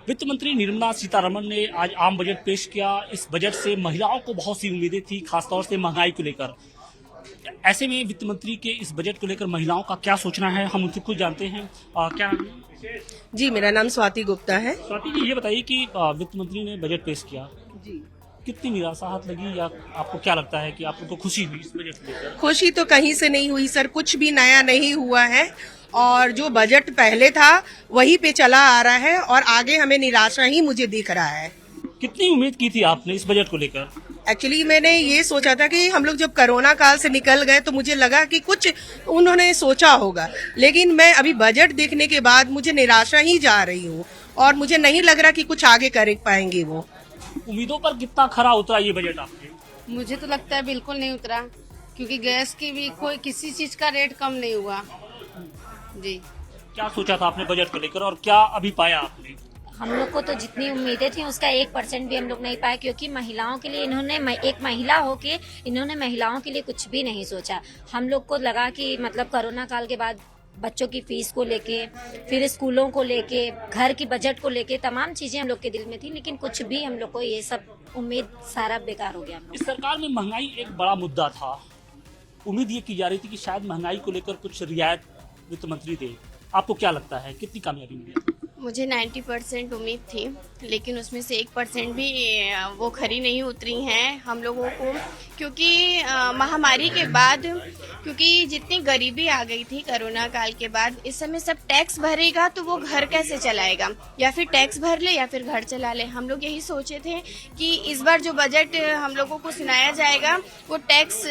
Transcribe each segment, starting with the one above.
वित्त मंत्री निर्मला सीतारमण ने आज आम बजट पेश किया। इस बजट से महिलाओं को बहुत सी उम्मीदें थी, खासतौर से महंगाई को लेकर। ऐसे में वित्त मंत्री के इस बजट को लेकर महिलाओं का क्या सोचना है, हम उनसे खुद जानते हैं। क्या नाम है? जी, मेरा नाम स्वाति गुप्ता है। स्वाति जी, ये बताइए कि वित्त मंत्री ने बजट पेश किया, जी, कितनी निराशाहत लगी, या आपको क्या लगता है कि आपको तो खुशी हुई इस बजट को लेकर? खुशी तो कहीं से नहीं हुई सर, कुछ भी नया नहीं हुआ है और जो बजट पहले था वही पे चला आ रहा है और आगे हमें निराशा ही मुझे दिख रहा है। कितनी उम्मीद की थी आपने इस बजट को लेकर? एक्चुअली मैंने ये सोचा था कि हम लोग जब कोरोना काल से निकल गए तो मुझे लगा कि कुछ उन्होंने सोचा होगा, लेकिन मैं अभी बजट देखने के बाद मुझे निराशा ही जा रही हूँ और मुझे नहीं लग रहा कि कुछ आगे कर पाएंगे वो। उम्मीदों पर कितना खरा उतरा ये बजट आपके? मुझे तो लगता है बिल्कुल नहीं उतरा, क्योंकि गैस की भी कोई किसी चीज का रेट कम नहीं हुआ। जी, क्या सोचा था आपने बजट को लेकर और क्या अभी पाया आपने? हम लोग को तो जितनी उम्मीदें थी उसका 1% भी हम लोग नहीं पाए, क्योंकि महिलाओं के लिए इन्होंने एक महिला होके इन्होंने महिलाओं के लिए कुछ भी नहीं सोचा। हम लोग को लगा कि मतलब कोरोना काल के बाद बच्चों की फीस को लेके, फिर स्कूलों को लेके, घर की बजट को लेके तमाम चीजें हम लोग के दिल में थी, लेकिन कुछ भी हम लोग को ये सब उम्मीद सारा बेकार हो गया। इस सरकार में महंगाई एक बड़ा मुद्दा था। उम्मीद ये की जा रही थी कि शायद महंगाई को लेकर कुछ रियायत वित्त मंत्री दे। आपको क्या लगता है कितनी कामयाबी मिली? मुझे 90% उम्मीद थी, लेकिन उसमें से 1% भी वो खरी नहीं उतरी हैं हम लोगों को, क्योंकि महामारी के बाद, क्योंकि जितनी गरीबी आ गई थी कोरोना काल के बाद, इस समय सब टैक्स भरेगा तो वो घर कैसे चलाएगा, या फिर टैक्स भर ले या फिर घर चला ले। हम लोग यही सोचे थे कि इस बार जो बजट हम लोगों को सुनाया जाएगा वो टैक्स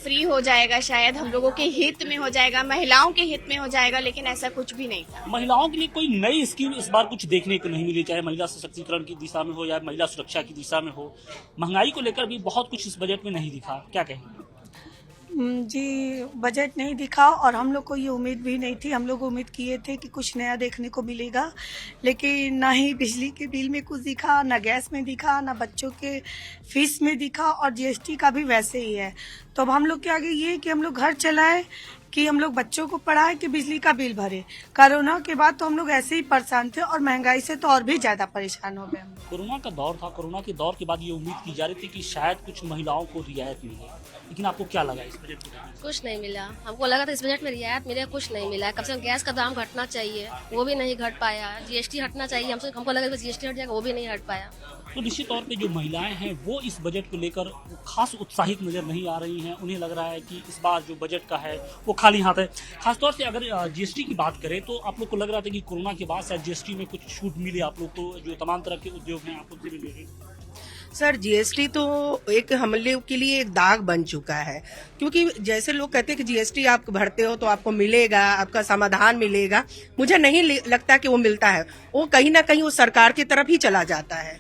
फ्री हो जाएगा, शायद हम लोगों के हित में हो जाएगा, महिलाओं के हित में हो जाएगा, लेकिन ऐसा कुछ भी नहीं था। महिलाओं के लिए कोई नई स्कीम इस बार कुछ देखने को नहीं मिली, चाहे महिला सशक्तिकरण की दिशा में हो या महिला सुरक्षा की दिशा में हो। महंगाई को लेकर भी बहुत कुछ इस बजट में नहीं दिखा, क्या कहेंगे? जी, बजट नहीं दिखा और हम लोग को ये उम्मीद भी नहीं थी। हम लोग उम्मीद किए थे कि कुछ नया देखने को मिलेगा, लेकिन ना ही बिजली के बिल में कुछ दिखा, ना गैस में दिखा, ना बच्चों के फीस में दिखा और जीएसटी का भी वैसे ही है। तो अब हम लोग के आगे ये कि हम लोग घर चलाएं, कि हम लोग बच्चों को पढ़ाएं, कि बिजली का बिल भरे। कोरोना के बाद तो हम लोग ऐसे ही परेशान थे और महंगाई से तो और भी ज्यादा परेशान हो गए। कोरोना का दौर था, कोरोना के दौर के बाद ये उम्मीद की जा रही थी कि शायद कुछ महिलाओं को रियायत मिले, लेकिन आपको क्या लगा इस बजट को? कुछ नहीं मिला। हमको लगा था इस बजट में रियायत मिलेगा, कुछ नहीं मिला। कम से कम गैस का दाम घटना चाहिए, वो भी नहीं घट पाया। जीएसटी हटना चाहिए, हमको लगा जीएसटी हट जाएगा, वो भी नहीं हट पाया। तो निश्चित तौर पे जो महिलाएं हैं वो इस बजट को लेकर खास उत्साहित नजर नहीं आ रही हैं। उन्हें लग रहा है कि इस बार जो बजट का है वो खाली हाथ है। खासतौर से अगर जीएसटी की बात करें तो आप लोग को लग रहा था कि कोरोना के बाद शायद जीएसटी में कुछ छूट मिले आप लोग को, जो तमाम तरह के उद्योग हैं आप उनसे मिलेंगे। सर, जीएसटी तो एक हम लोग के लिए एक दाग बन चुका है, क्योंकि जैसे लोग कहते हैं कि जीएसटी आप भरते हो तो आपको मिलेगा, आपका समाधान मिलेगा, मुझे नहीं लगता कि वो मिलता है। वो कहीं ना कहीं वो सरकार की तरफ ही चला जाता है।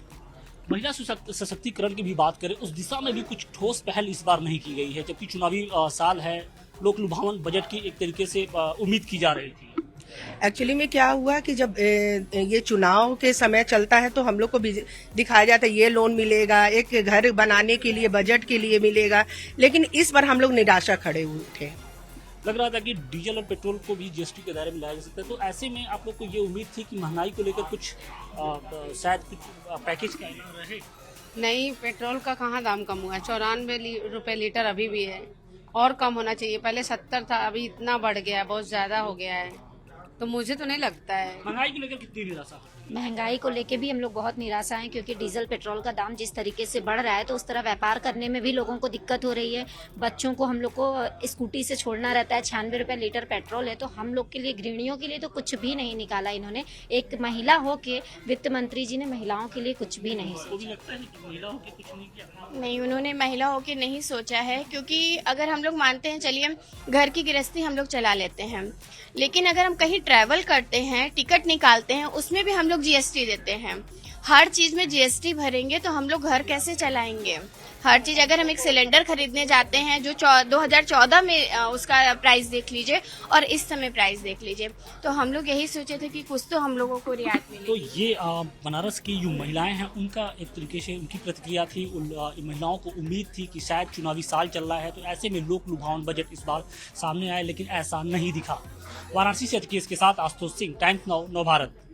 महिला सशक्तिकरण की भी बात करें, उस दिशा में भी कुछ ठोस पहल इस बार नहीं की गई है, जबकि चुनावी साल है। लोक लुभावन बजट की एक तरीके से उम्मीद की जा रही थी। एक्चुअली में क्या हुआ कि जब ये चुनाव के समय चलता है तो हम लोग को भी दिखाया जाता है ये लोन मिलेगा, एक घर बनाने के लिए, बजट के लिए मिलेगा, लेकिन इस बार हम लोग निराशा खड़े हुए थे। लग रहा था कि डीजल और पेट्रोल को भी जीएसटी के दायरे में लाया जा सकता है। तो ऐसे में आप लोग को ये उम्मीद थी कि महंगाई को लेकर कुछ शायद कुछ पैकेज का ऐलान रहे? नहीं, पेट्रोल का कहाँ दाम कम हुआ है? 94 रुपए लीटर अभी भी है, और कम होना चाहिए। पहले 70 था, अभी इतना बढ़ गया है, बहुत ज्यादा हो गया है। तो मुझे तो नहीं लगता है। महंगाई को लेकर कितनी निराशा? महंगाई को लेके भी हम लोग बहुत निराशा हैं, क्योंकि डीजल पेट्रोल का दाम जिस तरीके से बढ़ रहा है तो उस तरह व्यापार करने में भी लोगों को दिक्कत हो रही है। बच्चों को हम लोग को स्कूटी से छोड़ना रहता है, 96 रुपये लीटर पेट्रोल है। तो हम लोग के लिए, गृहिणियों के लिए तो कुछ भी नहीं निकाला इन्होंने। एक महिला हो के वित्त मंत्री जी ने महिलाओं के लिए कुछ भी नहीं सोचा। लगता है कि महिलाओं के कुछ नहीं किया? नहीं, उन्होंने महिलाओं के नहीं सोचा है, क्योंकि अगर हम लोग मानते हैं, चलिए घर की गृहस्थी हम लोग चला लेते हैं, लेकिन अगर हम कहीं ट्रैवल करते हैं, टिकट निकालते हैं, उसमें भी हम लोग जीएसटी देते हैं। हर चीज में जीएसटी भरेंगे तो हम लोग घर कैसे चलाएंगे? हर चीज, अगर हम एक सिलेंडर खरीदने जाते हैं जो 2014 में उसका प्राइस देख लीजिए और इस समय प्राइस देख लीजिए, तो हम लोग यही सोचे थे कि कुछ तो हम लोगों को रियायत मिले। तो ये बनारस की जो महिलाएं हैं उनका एक तरीके से उनकी प्रतिक्रिया थी। महिलाओं को उम्मीद थी कि शायद चुनावी साल चल रहा है तो ऐसे में लोक लुभावन बजट इस बार सामने आए, लेकिन ऐसा नहीं दिखा। वाराणसी से अजकेश के साथ आशुतोष सिंह, टाइम्स नाउ, नव भारत।